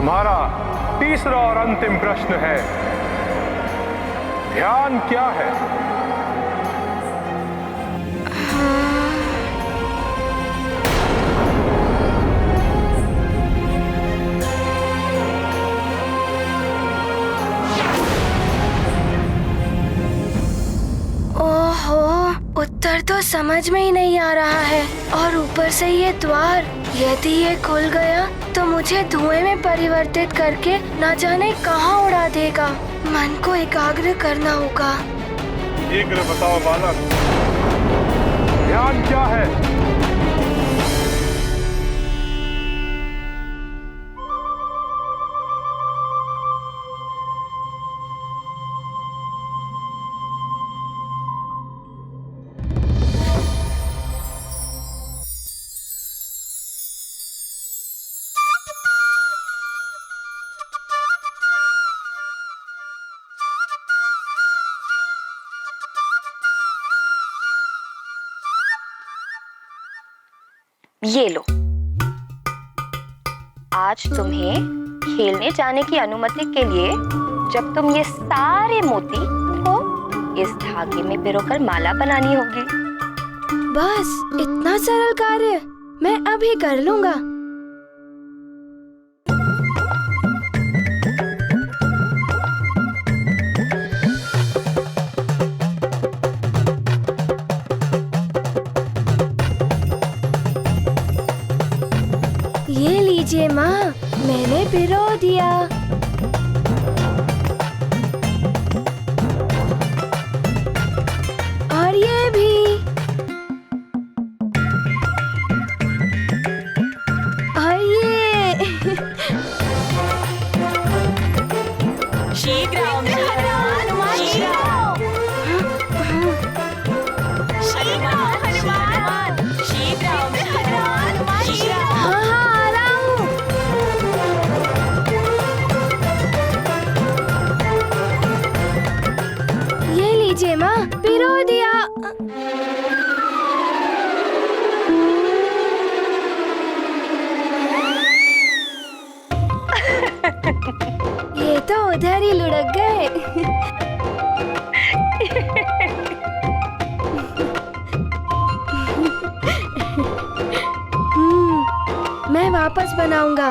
हमारा तीसरा और अंतिम प्रश्न है, ध्यान क्या है? ओहो, उत्तर तो समझ में ही नहीं आ रहा है। और ऊपर से ये द्वार, यदि ये खुल गया तो मुझे धुएं में परिवर्तित करके न जाने कहाँ उड़ा देगा। मन को एकाग्र करना होगा। शीघ्र बताओ बालक, ध्यान क्या है? ये लो, आज तुम्हें खेलने जाने की अनुमति के लिए जब तुम ये सारे मोती को इस धागे में पिरोकर माला बनानी होगी। बस इतना सरल कार्य मैं अभी कर लूँगा। ये लीजिए माँ, मैंने पिरो दिया। और ये भी। और ये। शीघ्रं माँ, पिरो दिया। ये तो उधर ही लुढ़क गए। मैं वापस बनाऊंगा।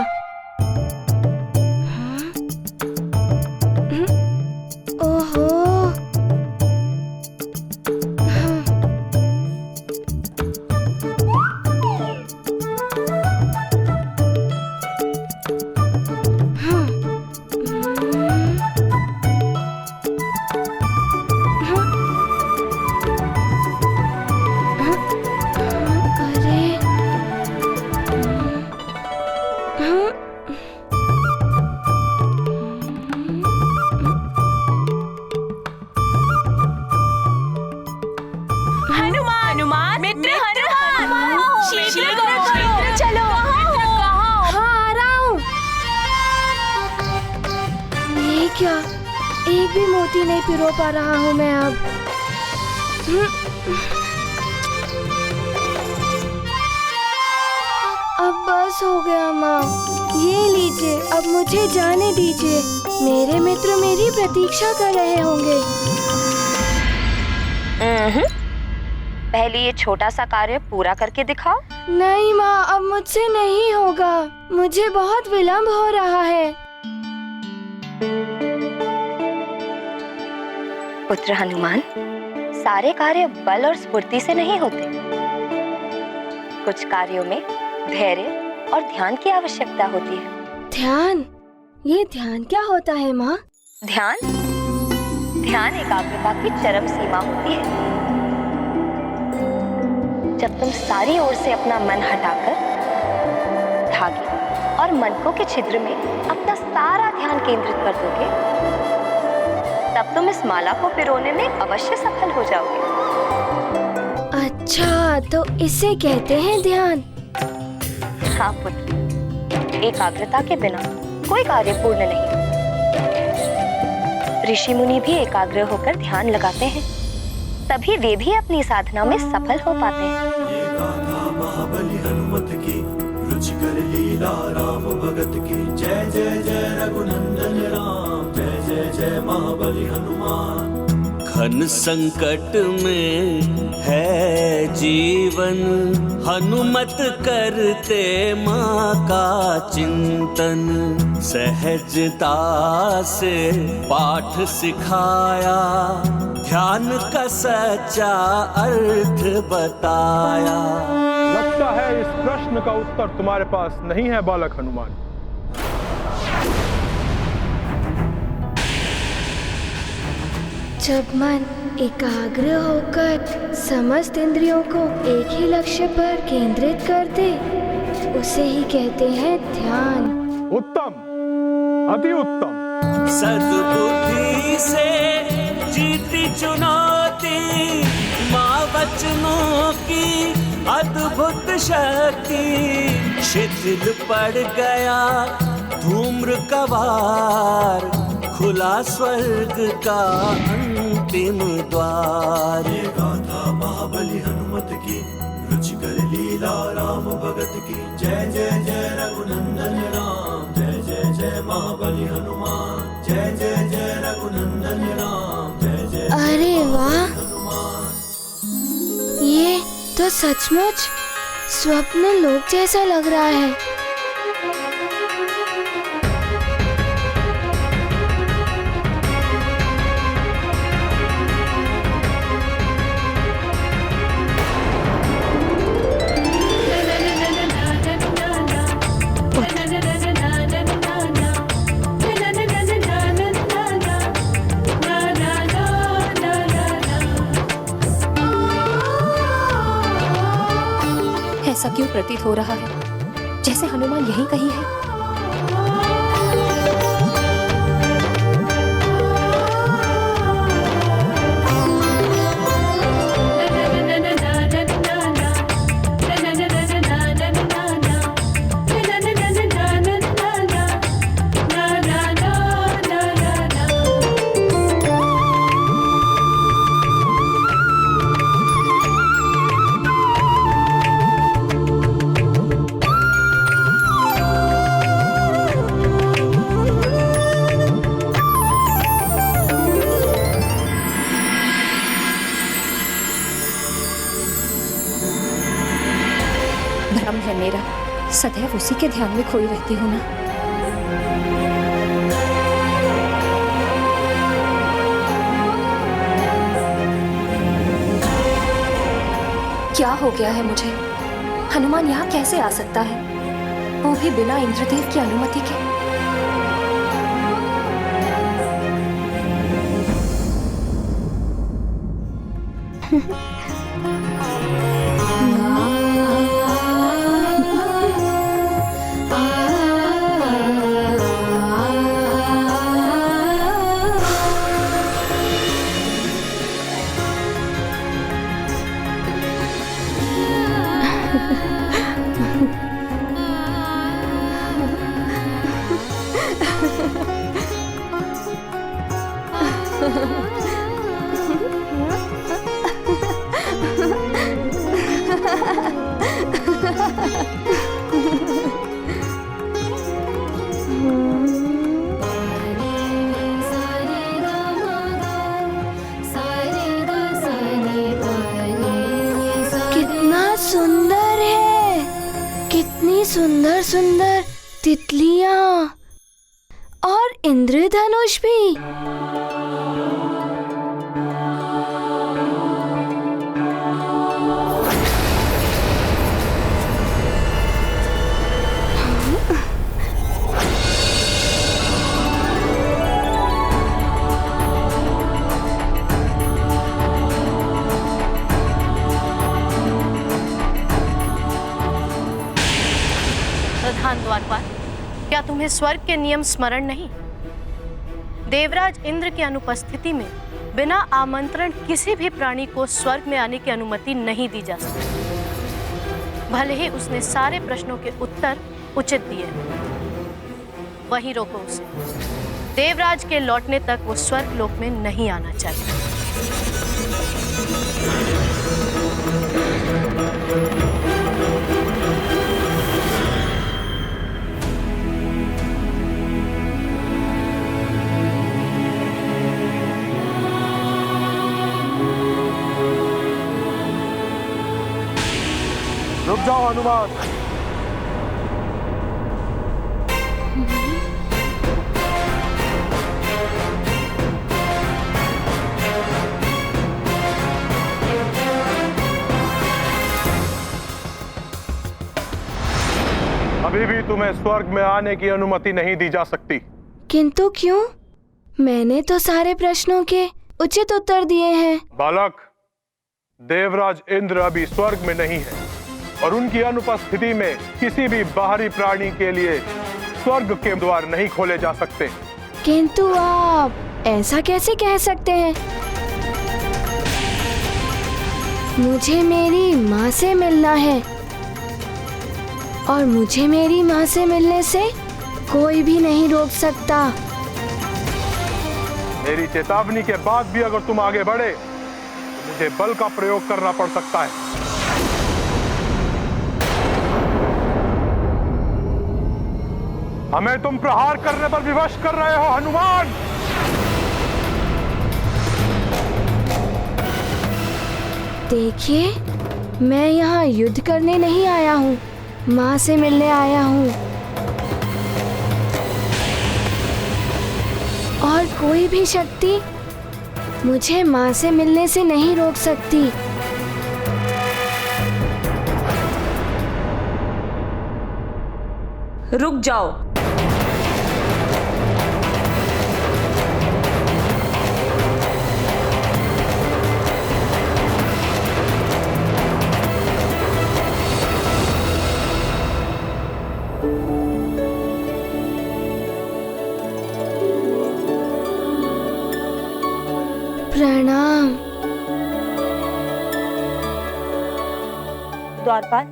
ओहो, क्या एक भी मोती नहीं पिरो पा रहा हूँ मैं अब। अब बस हो गया माँ, ये लीजिए, अब मुझे जाने दीजिए। मेरे मित्र मेरी प्रतीक्षा कर रहे होंगे। पहले ये छोटा सा कार्य पूरा करके दिखाओ। नहीं माँ, अब मुझसे नहीं होगा, मुझे बहुत विलंब हो रहा है। पुत्र हनुमान, सारे कार्य बल और स्फूर्ति से नहीं होते। कुछ कार्यों में धैर्य और ध्यान की आवश्यकता होती है। ध्यान? ये ध्यान क्या होता है माँ? ध्यान एकाग्रता की चरम सीमा होती है। जब तुम सारी ओर से अपना मन हटाकर धागे और मनकों के छिद्र में अपना सारा ध्यान केंद्रित कर दोगे, तब तुम इस माला को पिरोने में अवश्य सफल हो जाओगे। अच्छा, तो इसे कहते हैं ध्यान। हाँ पुत्र, एकाग्रता के बिना कोई कार्य पूर्ण नहीं। ऋषि मुनि भी एकाग्र होकर ध्यान लगाते हैं, तभी वे भी अपनी साधना में सफल हो पाते हैं। ये गाथा महाबली हनुमत की रुचिकर लीला राम भगत की। जय जय जय रघुनंदन राम, जय जय जय महाबली हनुमान। घन संकट में है जीवन, हनुमत करते माँ का चिंतन। सहजता से पाठ सिखाया, ध्यान का सच्चा अर्थ बताया। लगता है इस प्रश्न का उत्तर तुम्हारे पास नहीं है बालक हनुमान। जब मन एकाग्र होकर समस्त इंद्रियों को एक ही लक्ष्य पर केंद्रित कर दे, उसे ही कहते हैं ध्यान। उत्तम, अति उत्तम। सद्बुद्धि से जीती चुनौती, माँ वचनों की अद्भुत शक्ति। शिथिल पड़ गया धूम्र कवार, खुला स्वर्ग का अंतिम द्वार। ये गाथा महाबली हनुमत की, रुचिकर लीला राम भगत की। जय जय जय रघुनंदन राम, जय जय जय महाबली हनुमान। जय जय जय रघुनंदन राम, जय जय। अरे वाह, ये तो सचमुच स्वप्न लोक जैसा लग रहा है। ऐसा क्यों प्रतीत हो रहा है जैसे हनुमान यहीं कहीं है? भ्रम है मेरा, सदैव उसी के ध्यान में खोई रहती हूँ ना। क्या हो गया है मुझे? हनुमान यहाँ कैसे आ सकता है, वो भी बिना इंद्रदेव की अनुमति के? सुंदर है, कितनी सुंदर सुंदर तितलियां और इंद्रधनुष भी। प्रधान द्वारपाल, क्या तुम्हें स्वर्ग के नियम स्मरण नहीं? देवराज इंद्र की अनुपस्थिति में बिना आमंत्रण किसी भी प्राणी को स्वर्ग में आने की अनुमति नहीं दी जा सकती। भले ही उसने सारे प्रश्नों के उत्तर उचित दिए, वहीं रोको उसे। देवराज के लौटने तक वो स्वर्ग लोक में नहीं आना चाहिए। जाओ हनुमान। अभी भी तुम्हें स्वर्ग में आने की अनुमति नहीं दी जा सकती। किंतु क्यों? मैंने तो सारे प्रश्नों के उचित उत्तर दिए हैं। बालक, देवराज इंद्र अभी स्वर्ग में नहीं है और उनकी अनुपस्थिति में किसी भी बाहरी प्राणी के लिए स्वर्ग के द्वार नहीं खोले जा सकते। किंतु आप ऐसा कैसे कह सकते हैं? मुझे मेरी माँ से मिलना है और मुझे मेरी माँ से मिलने से कोई भी नहीं रोक सकता। मेरी चेतावनी के बाद भी अगर तुम आगे बढ़े तो मुझे बल का प्रयोग करना पड़ सकता है। हमें तुम प्रहार करने पर विवश कर रहे हो हनुमान। देखिए, मैं यहाँ युद्ध करने नहीं आया हूँ, माँ से मिलने आया हूँ। और कोई भी शक्ति मुझे माँ से मिलने से नहीं रोक सकती। रुक जाओ। प्रणाम। द्वारपाल,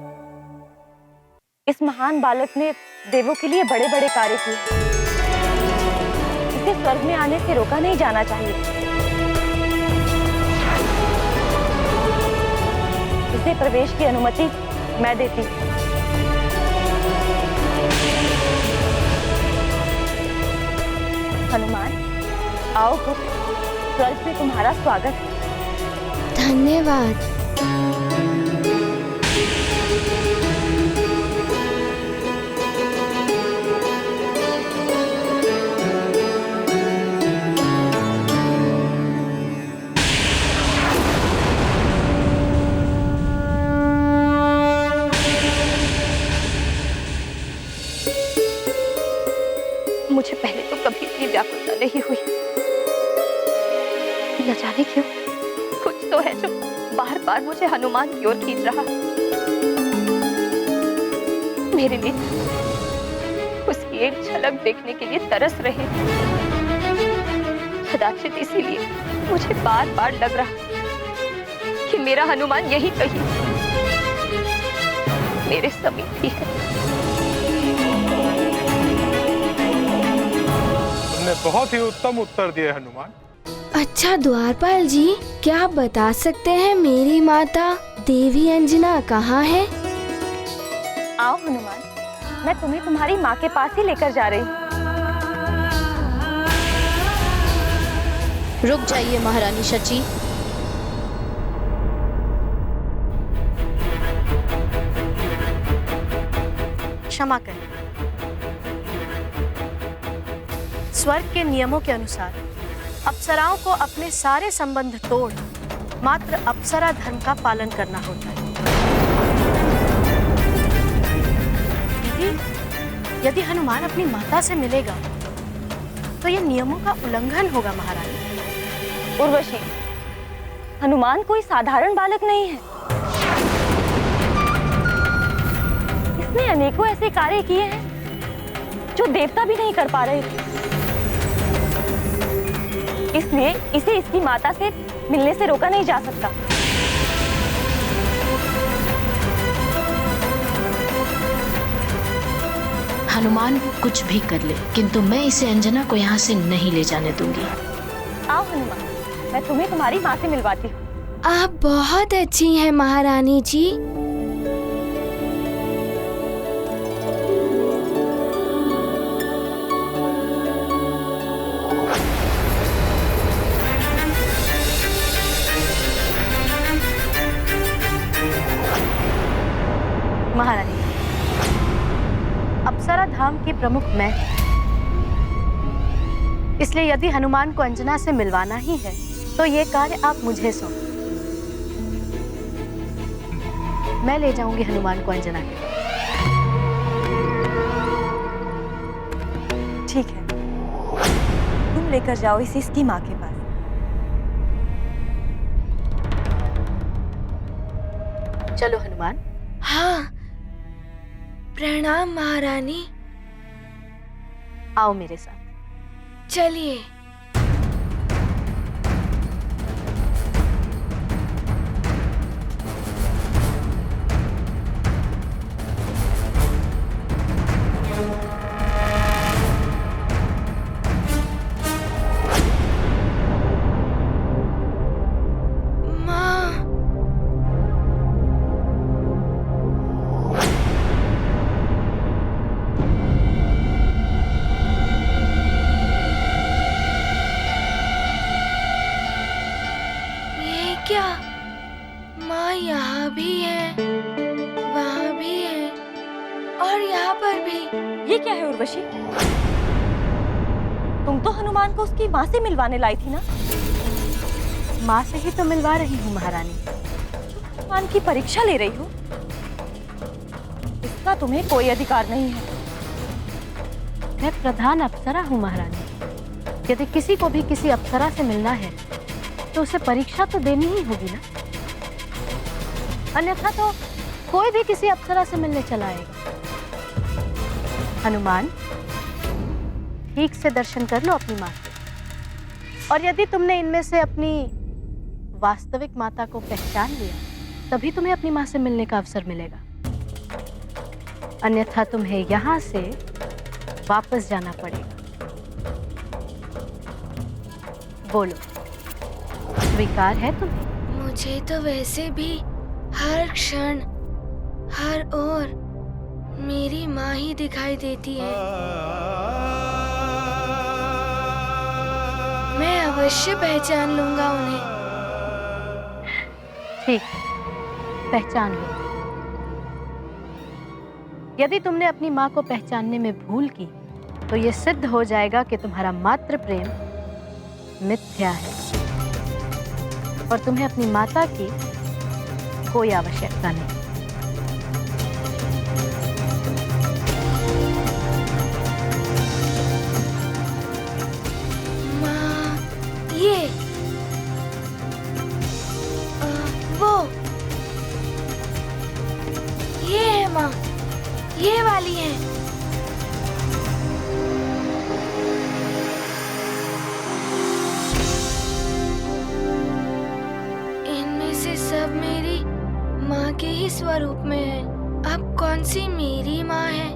इस महान बालक ने देवों के लिए बड़े बड़े कार्य किए। इसे स्वर्ग में आने से रोका नहीं जाना चाहिए। इसे प्रवेश की अनुमति मैं देती हूँ। हनुमान, आओ पुत्र, स्वर्ग में तुम्हारा स्वागत है। धन्यवाद। मुझे पहले तो कभी इतनी व्याकुलता नहीं हुई। न जाने क्यों कुछ तो है जो बार बार मुझे हनुमान की ओर खींच रहा। मेरे लिए उसकी एक झलक देखने के लिए तरस रहे। कदाचित इसीलिए मुझे बार बार लग रहा कि मेरा हनुमान यही कहीं मेरे समीप ही है। तुमने बहुत ही उत्तम उत्तर दिए हनुमान। अच्छा द्वारपाल जी, क्या आप बता सकते हैं मेरी माता देवी अंजना कहाँ है? आओ हनुमान, मैं तुम्हें तुम्हारी माँ के पास ही लेकर जा रही हूँ। रुक जाइए महारानी शची। क्षमा करें। स्वर्ग के नियमों के अनुसार अप्सराओं को अपने सारे संबंध तोड़ मात्र अप्सरा धर्म का पालन करना होता है। दीदी, यदि हनुमान अपनी माता से मिलेगा तो यह नियमों का उल्लंघन होगा महारानी। उर्वशी, हनुमान कोई साधारण बालक नहीं है। इसने अनेकों ऐसे कार्य किए हैं जो देवता भी नहीं कर पा रहे थे। इसलिए इसे इसकी माता से मिलने से रोका नहीं जा सकता। हनुमान कुछ भी कर ले, किंतु मैं इसे अंजना को यहाँ से नहीं ले जाने दूंगी। आओ हनुमान, मैं तुम्हें तुम्हारी माँ से मिलवाती हूँ। आप बहुत अच्छी हैं महारानी जी। अप्सरा धाम की प्रमुख मैं हूं। इसलिए यदि हनुमान को अंजना से मिलवाना ही है तो ये कार्य आप मुझे सौंपो। मैं ले जाऊंगी हनुमान को अंजना के पास। ठीक है, तुम लेकर जाओ इसे इसकी माँ के पास। चलो हनुमान। हाँ, प्रणाम महारानी। आओ मेरे साथ। चलिए। क्या माँ यहाँ भी है, वहाँ भी है और यहाँ पर भी। ये क्या है उर्वशी? तुम तो हनुमान को उसकी माँ से मिलवाने लाई थी ना? माँ से ही तो मिलवा रही हूँ महारानी। हनुमान की परीक्षा ले रही हो? इसका तुम्हें कोई अधिकार नहीं है। मैं प्रधान अप्सरा हूँ महारानी। यदि किसी को भी किसी अप्सरा से मिलना है तो उसे परीक्षा तो देनी ही होगी ना, अन्यथा तो कोई भी किसी अप्सरा से मिलने चला आएगा। हनुमान, ठीक से दर्शन कर लो अपनी माँ के, और यदि तुमने इनमें से अपनी वास्तविक माता को पहचान लिया तभी तुम्हें अपनी माँ से मिलने का अवसर मिलेगा, अन्यथा तुम्हें यहाँ से वापस जाना पड़ेगा। बोलो, स्वीकार है तुम्हें? मुझे तो वैसे भी हर क्षण हर ओर मेरी माँ ही दिखाई देती है। मैं अवश्य पहचान लूंगा उन्हें। ठीक, पहचान लो। यदि तुमने अपनी माँ को पहचानने में भूल की तो ये सिद्ध हो जाएगा कि तुम्हारा मातृ प्रेम मिथ्या है और तुम्हें अपनी माता की कोई आवश्यकता नहीं। माँ, ये वो ये है माँ, ये वाली है। सब मेरी माँ के ही स्वरूप में है। अब कौन सी मेरी माँ है?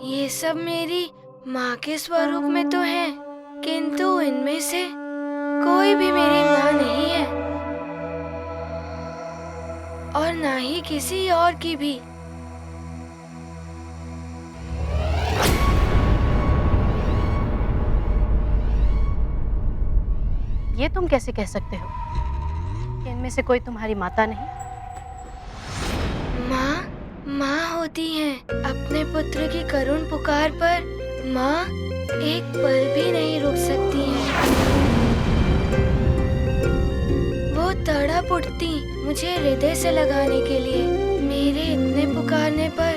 ये सब मेरी माँ के स्वरूप में तो है, किंतु इनमें से कोई भी मेरी माँ नहीं है और ना ही किसी और की भी। ये तुम कैसे कह सकते हो कि इनमें से कोई तुम्हारी माता नहीं? माँ होती हैं। अपने पुत्र की करुण पुकार पर माँ एक पल भी नहीं रुक सकती हैं। वो तड़प उठती मुझे हृदय से लगाने के लिए। मेरे इतने पुकारने पर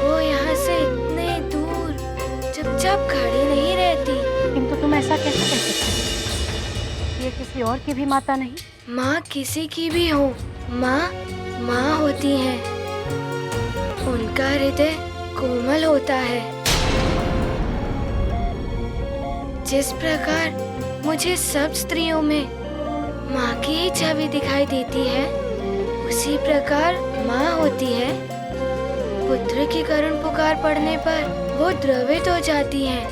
वो यहाँ से इतने दूर चुपचाप खड़ी नहीं रहती। किंतु तुम ऐसा कैसे कह सकते हो? ये किसी और की भी माता नहीं? माँ किसी की भी हो, माँ होती हैं। उनका हृदय कोमल होता है। जिस प्रकार मुझे सब स्त्रियों में माँ की ही छवि दिखाई देती है, उसी प्रकार माँ होती है। पुत्र की करुण पुकार पड़ने पर वो द्रवित हो जाती हैं।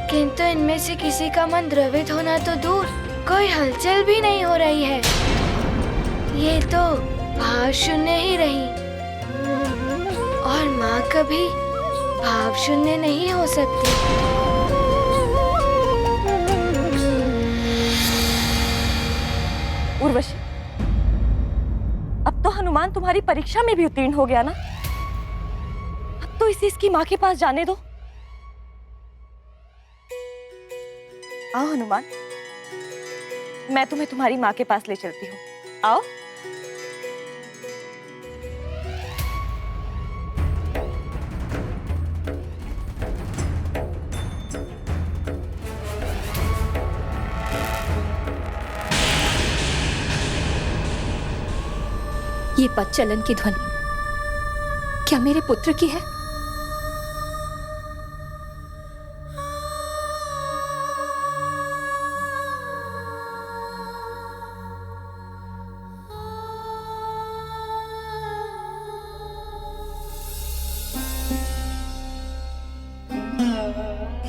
किंतु इनमें से किसी का मन द्रवित होना तो दूर, कोई हलचल भी नहीं हो रही है। ये तो भाव शून्य ही रही, और माँ कभी भाव शून्य नहीं हो सकती। उर्वशी, अब तो हनुमान तुम्हारी परीक्षा में भी उत्तीर्ण हो गया ना? अब तो इसे इसकी माँ के पास जाने दो। आओ हनुमान, मैं तुम्हें तुम्हारी माँ के पास ले चलती हूँ। आओ। ये पदचलन की ध्वनि क्या मेरे पुत्र की है?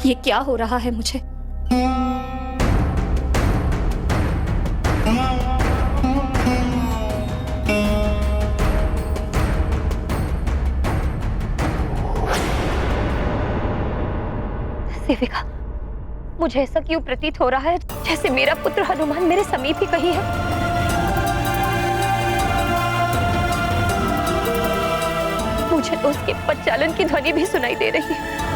ये क्या हो रहा है मुझे? सेविका, मुझे ऐसा क्यों प्रतीत हो रहा है जैसे मेरा पुत्र हनुमान मेरे समीप ही कहीं है। मुझे तो उसके पदचालन की ध्वनि भी सुनाई दे रही है।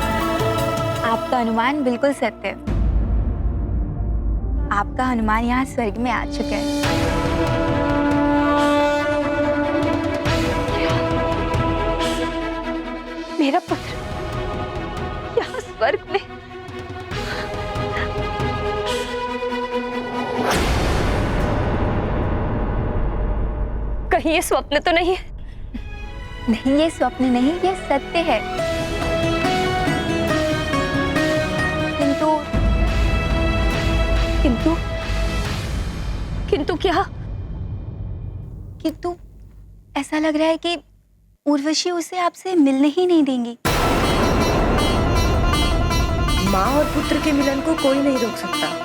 आपका अनुमान बिल्कुल सत्य है। आपका हनुमान यहाँ स्वर्ग में आ चुका है। मेरा पुत्र यहाँ स्वर्ग में? कहीं ये स्वप्न तो नहीं है? नहीं, ये स्वप्न नहीं, ये सत्य है। किंतु किंतु क्या? किंतु ऐसा लग रहा है कि उर्वशी उसे आपसे मिलने ही नहीं देंगी। माँ और पुत्र के मिलन को कोई नहीं रोक सकता।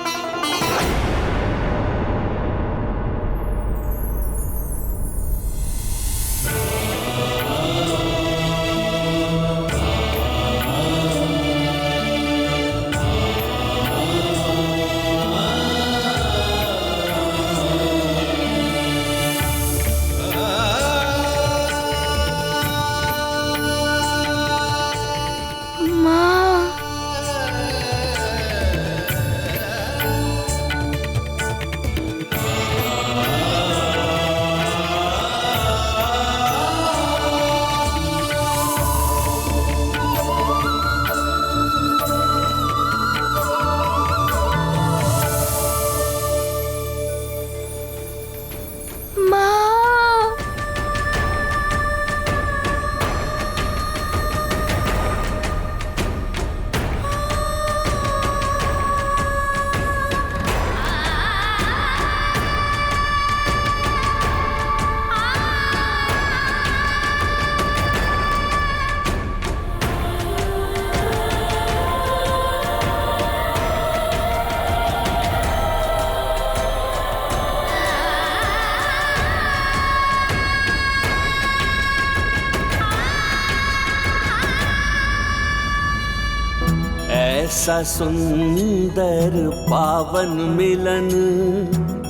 ऐसा सुंदर पावन मिलन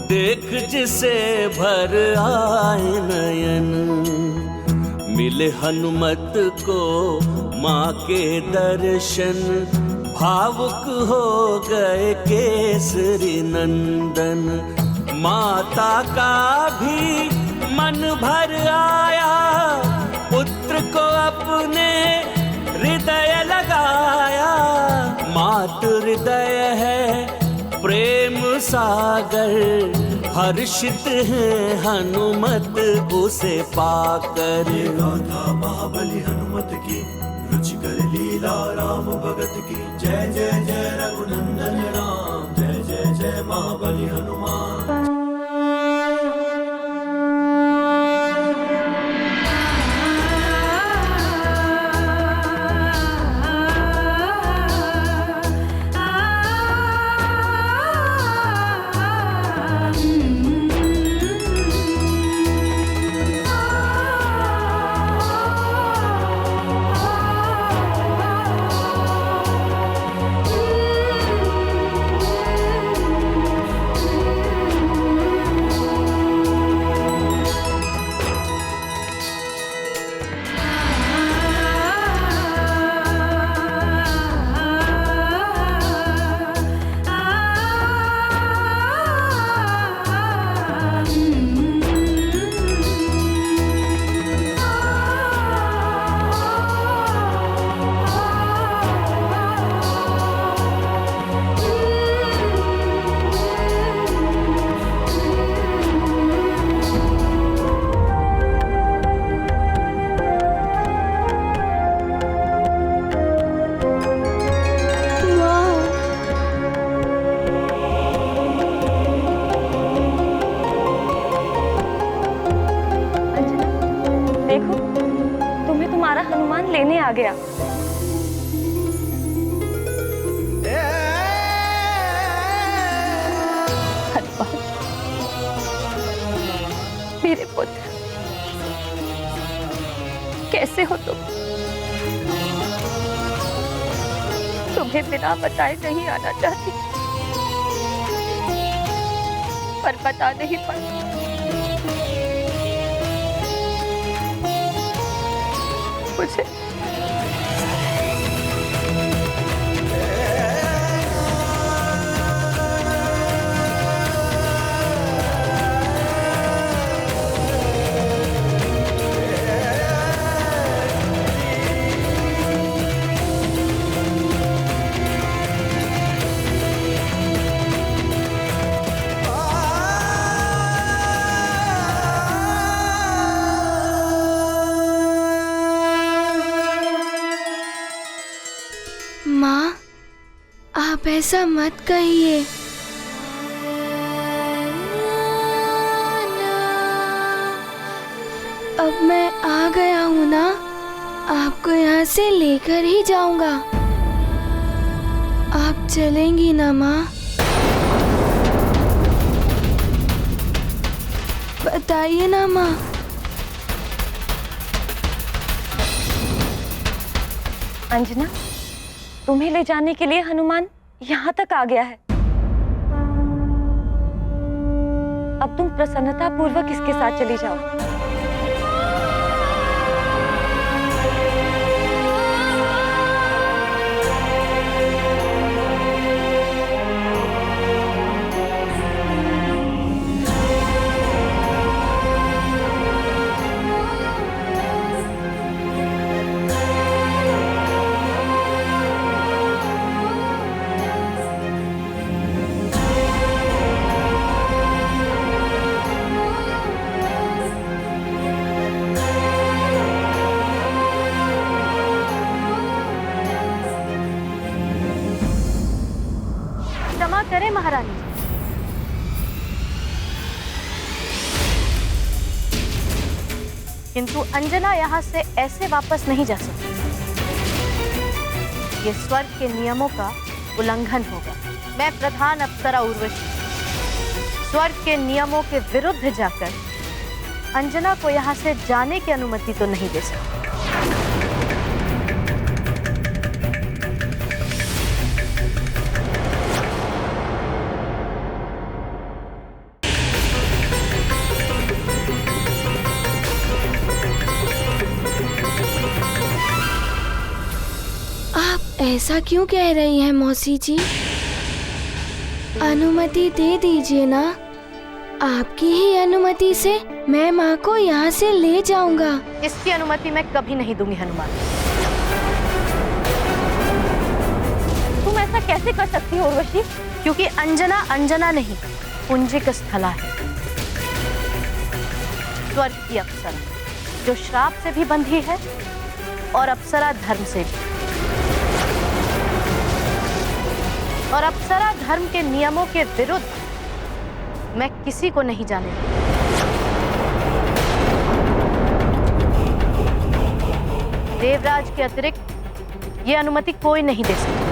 देख जिसे भर आए नयन। मिले हनुमत को माँ के दर्शन, भावुक हो गए केसरी नंदन। माता का भी मन भर आया, पुत्र को अपने हृदय लगाया। मातृ हृदय है प्रेम सागर, हर्षित है हनुमत उसे पाकर। गाथा महाबली हनुमत की रुचिकर लीला लीला राम भगत की जय जय जय रघुनंदन राम जय जय जय महाबली हनुमान। लेने आ गया। मेरे पुत्र, कैसे हो तुम? तुम्हें बिना बताए नहीं आना चाहती, पर बता नहीं पाती। मुझे माँ, आप ऐसा मत कहिए। अब मैं आ गया हूँ ना, आपको यहाँ से लेकर ही जाऊंगा। आप चलेंगी ना माँ? बताइए ना माँ। अंजना, तुम्हें ले जाने के लिए हनुमान यहाँ तक आ गया है। अब तुम प्रसन्नता पूर्वक इसके साथ चली जाओ। क्षमा करें महारानी, किंतु अंजना यहाँ से ऐसे वापस नहीं जा सकती। ये स्वर्ग के नियमों का उल्लंघन होगा। मैं प्रधान अप्सरा उर्वशी स्वर्ग के नियमों के विरुद्ध जाकर अंजना को यहाँ से जाने की अनुमति तो नहीं दे सकती। ऐसा क्यों कह रही हैं मौसी जी? अनुमति दे दीजिए ना। आपकी ही अनुमति से मैं माँ को यहाँ से ले जाऊंगा। इसकी अनुमति मैं कभी नहीं दूंगी हनुमान। तुम ऐसा कैसे कर सकती हो उर्वशी? क्योंकि अंजना अंजना नहीं, पुंजिक स्थला है, स्वर्ग की अप्सरा, जो श्राप से भी बंधी है और अप्सरा धर्म से भी। और अप्सरा धर्म के नियमों के विरुद्ध मैं किसी को नहीं जाने दूंगी। देवराज के अतिरिक्त ये अनुमति कोई नहीं दे सकता।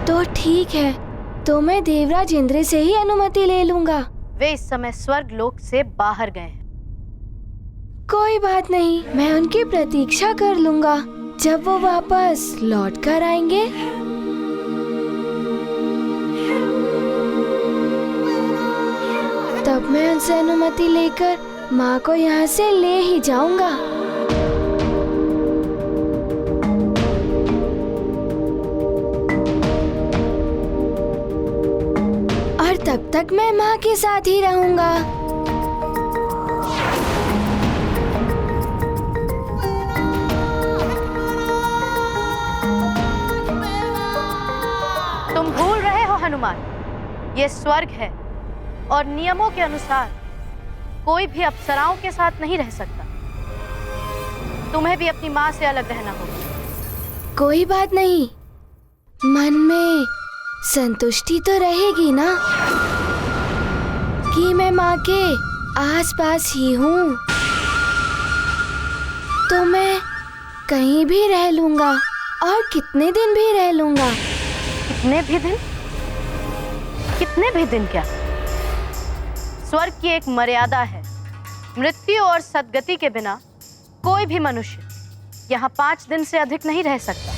तो ठीक है, तो मैं देवराज इंद्र से ही अनुमति ले लूंगा। वे इस समय स्वर्ग लोक से बाहर गए हैं। कोई बात नहीं, मैं उनकी प्रतीक्षा कर लूंगा। जब वो वापस लौट कर आएंगे तब मैं उनसे अनुमति लेकर माँ को यहाँ से ले ही जाऊंगा। और तब तक मैं माँ के साथ ही रहूंगा। तुम भूल रहे हो हनुमान, ये स्वर्ग है और नियमों के अनुसार कोई भी अप्सराओं के साथ नहीं रह सकता। तुम्हें भी अपनी माँ से अलग रहना होगा। कोई बात नहीं, मन में संतुष्टि तो रहेगी ना कि मैं माँ के आसपास ही हूँ। तो मैं कहीं भी रह लूंगा और कितने दिन भी रह लूंगा। कितने भी दिन? कितने भी दिन क्या? स्वर्ग की एक मर्यादा है। मृत्यु और सद्गति के बिना कोई भी मनुष्य यहाँ 5 दिन से अधिक नहीं रह सकता।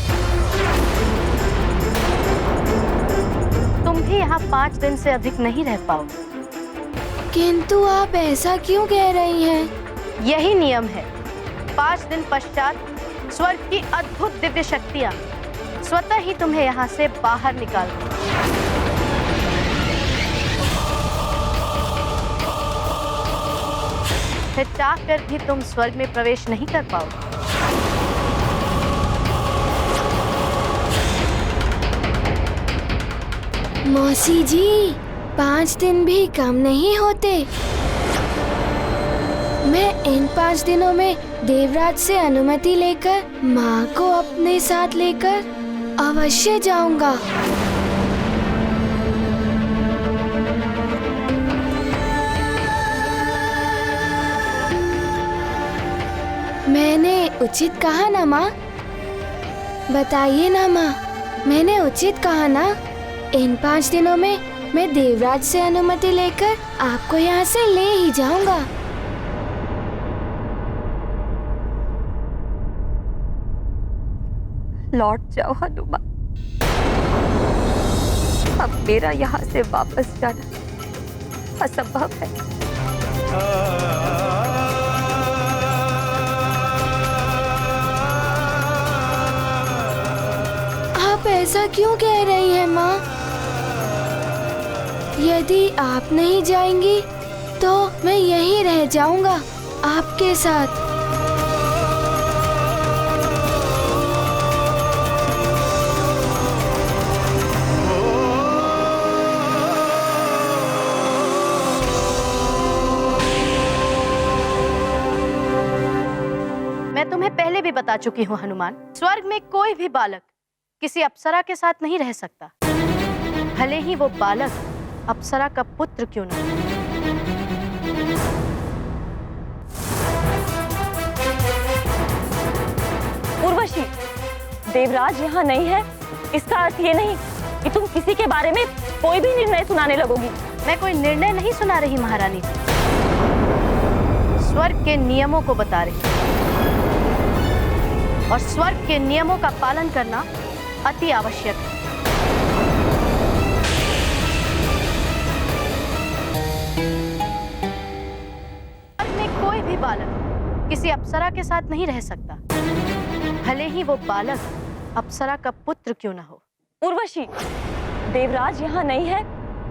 तुम भी यहाँ 5 दिन से अधिक नहीं रह पाओगे। किंतु आप ऐसा क्यों कह रही हैं? यही नियम है। 5 दिन पश्चात स्वर्ग की अद्भुत दिव्य शक्तियाँ स्वतः ही तुम्हें यहाँ से बाहर निकाल देंगी। फिर चाह कर भी तुम स्वर्ग में प्रवेश नहीं कर पाओगे। मौसी जी, 5 दिन भी कम नहीं होते। मैं इन 5 दिनों में देवराज से अनुमति लेकर माँ को अपने साथ लेकर अवश्य जाऊंगा। मैंने उचित कहा ना माँ? बताइए ना माँ, मैंने उचित कहा ना? इन 5 दिनों में मैं देवराज से अनुमति लेकर आपको यहाँ से ले ही जाऊंगा। लौट जाओ हनुमान, अब मेरा यहाँ से वापस जाना असंभव है। आप ऐसा क्यों कह रही हैं माँ? यदि आप नहीं जाएंगी तो मैं यहीं रह जाऊंगा आपके साथ। मैं तुम्हें पहले भी बता चुकी हूँ हनुमान, स्वर्ग में कोई भी बालक किसी अप्सरा के साथ नहीं रह सकता, भले ही वो बालक अप्सरा का पुत्र क्यों न हो। उर्वशी, देवराज यहाँ नहीं है, इसका अर्थ ये नहीं कि तुम किसी के बारे में कोई भी निर्णय सुनाने लगोगी। मैं कोई निर्णय नहीं सुना रही महारानी जी, स्वर्ग के नियमों को बता रही और स्वर्ग के नियमों का पालन करना अति आवश्यक है। स्वर्ग में कोई भी बालक किसी अप्सरा के साथ नहीं रह सकता, भले ही वो बालक अप्सरा का पुत्र क्यों न हो। उर्वशी, देवराज यहाँ नहीं है,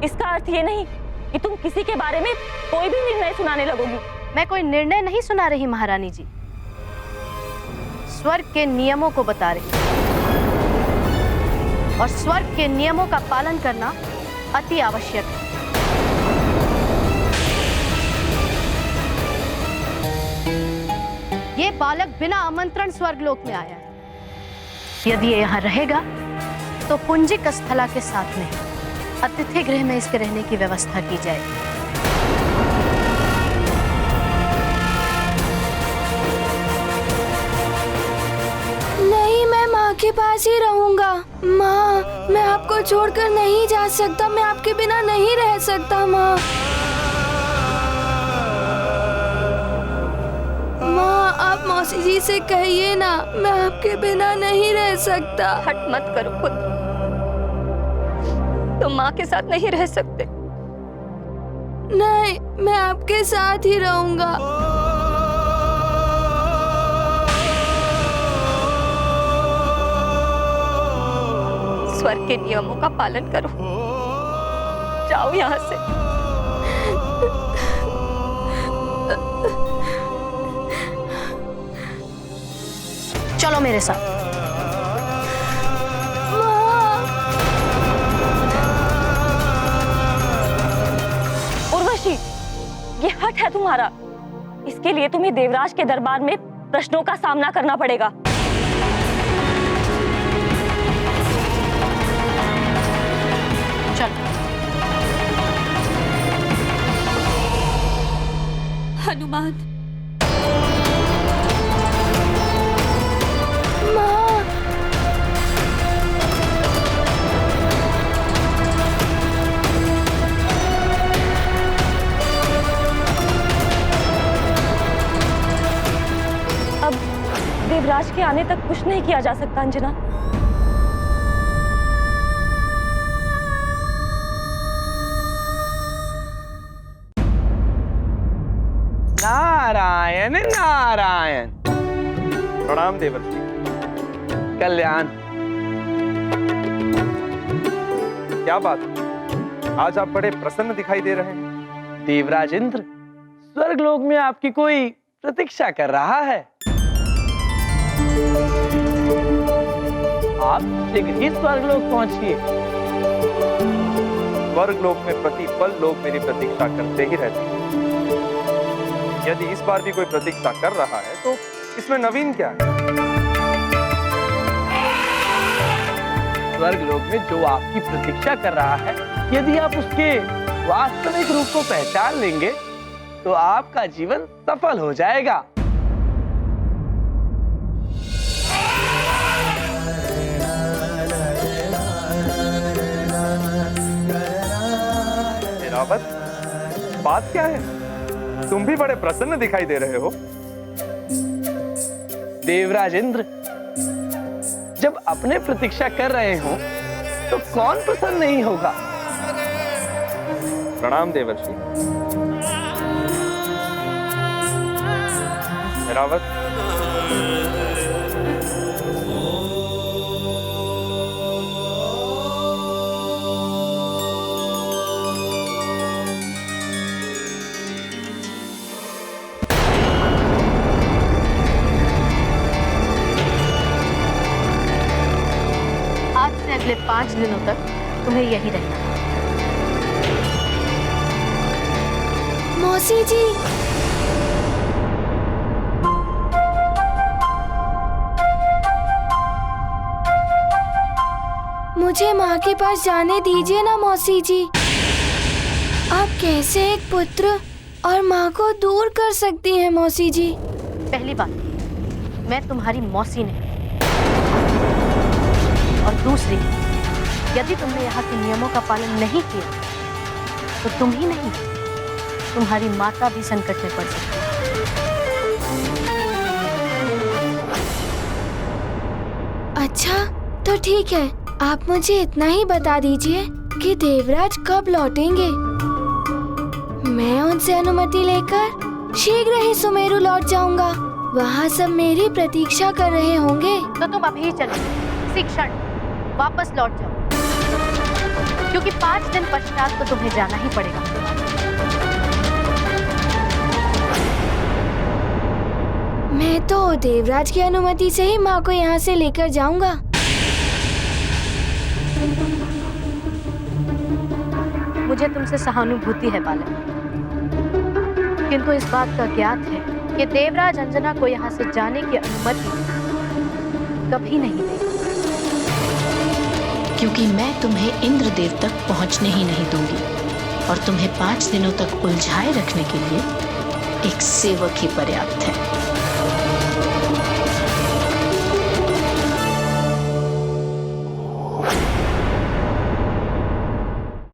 इसका अर्थ ये नहीं कि तुम किसी के बारे में कोई भी निर्णय सुनाने लगोगी। मैं कोई निर्णय नहीं सुना रही महारानी जी, स्वर्ग के नियमों को बता रही और स्वर्ग के नियमों का पालन करना अति आवश्यक है। ये बालक बिना आमंत्रण स्वर्गलोक में आया है। यदि ये यहाँ रहेगा तो पुंजिक स्थला के साथ नहीं, अतिथि गृह में इसके रहने की व्यवस्था की जाएगी। नहीं, मैं माँ के पास ही रहूंगा। माँ, मैं आपको छोड़कर नहीं जा सकता, मैं आपके बिना नहीं रह सकता। माँ, माँ, आप मौसी जी से कहिए ना, मैं आपके बिना नहीं रह सकता। हट मत करो पुत्र, तुम माँ के साथ नहीं रह सकते। नहीं, मैं आपके साथ ही रहूंगा। स्वर्ग के नियमों का पालन करो, जाओ यहाँ से। चलो मेरे साथ। उर्वशी, ये हट है तुम्हारा। इसके लिए तुम्हें देवराज के दरबार में प्रश्नों का सामना करना पड़ेगा। चलो। हनुमान, अब देवराज के आने तक कुछ नहीं किया जा सकता अंजना। नारायण नारायण। प्रणाम देवर्षि। कल्याण। क्या बात, आज आप बड़े प्रसन्न दिखाई दे रहे हैं। देवराज इंद्र स्वर्गलोक में आपकी कोई प्रतीक्षा कर रहा है। आप शीघ्र ही स्वर्गलोक पहुंचिए। स्वर्गलोक में प्रतिपल लोग मेरी प्रतीक्षा करते ही रहते हैं। यदि इस बार भी कोई प्रतीक्षा कर रहा है तो इसमें नवीन क्या है? स्वर्गलोक में जो आपकी प्रतीक्षा कर रहा है, यदि आप उसके वास्तविक रूप को पहचान लेंगे तो आपका जीवन सफल हो जाएगा। रावत, बात क्या है? तुम भी बड़े प्रसन्न दिखाई दे रहे हो। देवराज इंद्र, जब अपने प्रतीक्षा कर रहे हो तो कौन प्रसन्न नहीं होगा। प्रणाम देवर्षि। रावत, आज से अगले 5 दिनों तक तुम्हें यही रहना है। मौसी जी, मुझे माँ के पास जाने दीजिए ना मौसी जी। आप कैसे एक पुत्र और माँ को दूर कर सकती हैं मौसी जी? पहली बात, मैं तुम्हारी मौसी नहीं, और दूसरी, यदि तुमने यहाँ के नियमों का पालन नहीं किया तो तुम ही नहीं, तुम्हारी माता भी संकट में पड़ सकती है। अच्छा, तो ठीक है, आप मुझे इतना ही बता दीजिए कि देवराज कब लौटेंगे। मैं उनसे अनुमति लेकर शीघ्र ही सुमेरु लौट जाऊंगा। वहाँ सब मेरी प्रतीक्षा कर रहे होंगे। तो तुम अभी चलो, इसी क्षण वापस लौट जाओ, क्योंकि 5 दिन पश्चात तो तुम्हें जाना ही पड़ेगा। मैं तो देवराज की अनुमति से ही माँ को यहाँ से लेकर जाऊंगा। मुझे तुमसे सहानुभूति है बालक, किंतु इस बात का ज्ञात है कि देवराज अंजना को यहाँ से जाने की अनुमति कभी नहीं देगा, क्योंकि मैं तुम्हें इंद्रदेव तक पहुंचने ही नहीं दूंगी और तुम्हें 5 दिनों तक उलझाए रखने के लिए एक सेवक ही पर्याप्त है।